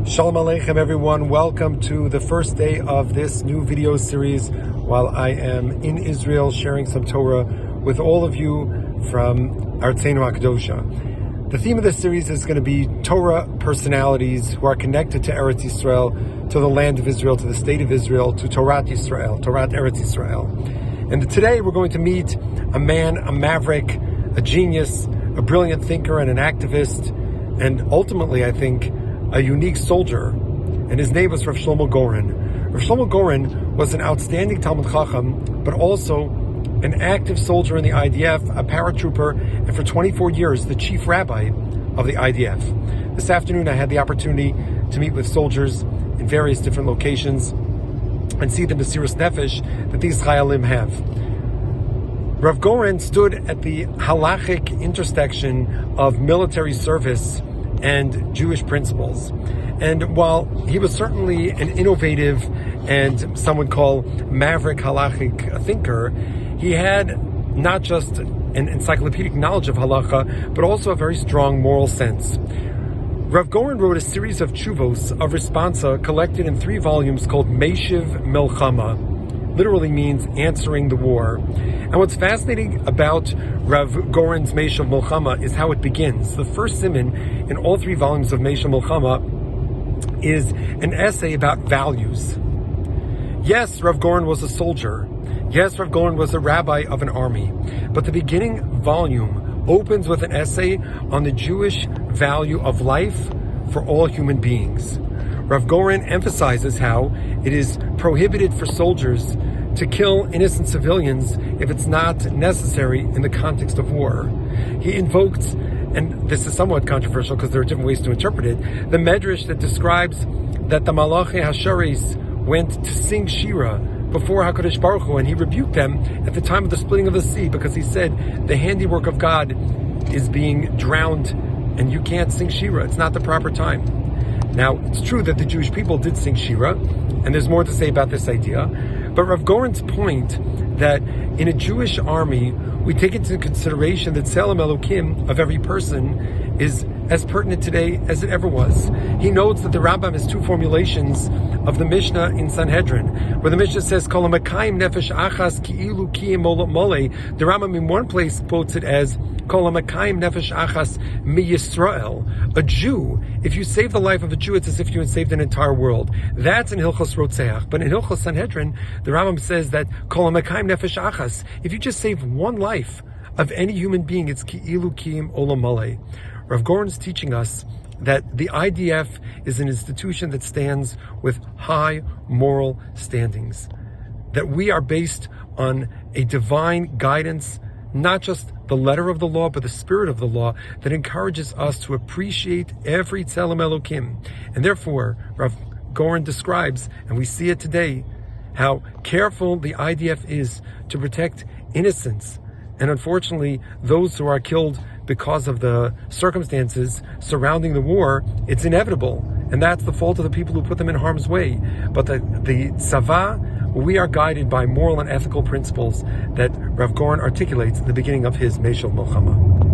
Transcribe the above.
Shalom Aleichem, everyone. Welcome to the first day of this new video series while I am in Israel sharing some Torah with all of you from Artzeinu HaKadosha. The theme of this series is going to be Torah personalities who are connected to Eretz Yisrael, to the land of Israel, to the state of Israel, to Torat Yisrael, Torat Eretz Yisrael. And today we're going to meet a man, a maverick, a genius, a brilliant thinker and an activist, and ultimately, I think, a unique soldier, and his name was Rav Shlomo Goren. Rav Shlomo Goren was an outstanding Talmud Chacham, but also an active soldier in the IDF, a paratrooper, and for 24 years, the chief rabbi of the IDF. This afternoon, I had the opportunity to meet with soldiers in various different locations and see the Mesiras Nefesh that these Chayalim have. Rav Goren stood at the halachic intersection of military service and Jewish principles. And while he was certainly an innovative and some would call maverick halachic thinker, he had not just an encyclopedic knowledge of halacha, but also a very strong moral sense. Rav Goren wrote a series of tshuvos, of responsa, collected in 3 volumes called Meishiv Melchama. Literally means answering the war. And what's fascinating about Rav Goren's Meishav Melchama is how it begins. The first siman in all 3 volumes of Meishav Melchama is an essay about values. Yes, Rav Goren was a soldier. Yes, Rav Goren was a rabbi of an army. But the beginning volume opens with an essay on the Jewish value of life for all human beings. Rav Goren emphasizes how it is prohibited for soldiers to kill innocent civilians if it's not necessary in the context of war. He invoked, and this is somewhat controversial because there are different ways to interpret it, the medrash that describes that the Malachi Hasharis went to sing Shira before HaKadosh Baruch Hu, and he rebuked them at the time of the splitting of the sea because he said the handiwork of God is being drowned and you can't sing Shira. It's not the proper time. Now, it's true that the Jewish people did sing Shira, and there's more to say about this idea, but Rav Goren's point that in a Jewish army, we take into consideration that Tselem Elokim of every person is as pertinent today as it ever was. He notes that the Rambam has 2 formulations of the Mishnah in Sanhedrin, where the Mishnah says, Kol HaMekayim nefesh achas ki'ilu kiyim mole. The Rambam in one place quotes it as, Kol HaMekayim nefesh achas mi Yisrael. A Jew, if you save the life of a Jew, it's as if you had saved an entire world. That's in Hilchos Rotzeach. But in Hilchos Sanhedrin, the Rambam says that Kol HaMekayim nefesh achas, if you just save one life of any human being, it's ki'ilu kiyim olam mole. Rav Goren is teaching us that the IDF is an institution that stands with high moral standings, that we are based on a divine guidance, not just the letter of the law, but the spirit of the law that encourages us to appreciate every Tselem Elokim. And therefore, Rav Goren describes, and we see it today, how careful the IDF is to protect innocence. And unfortunately, those who are killed because of the circumstances surrounding the war, it's inevitable. And that's the fault of the people who put them in harm's way. But the Tzava, we are guided by moral and ethical principles that Rav Goren articulates in the beginning of his Meishav Melchama.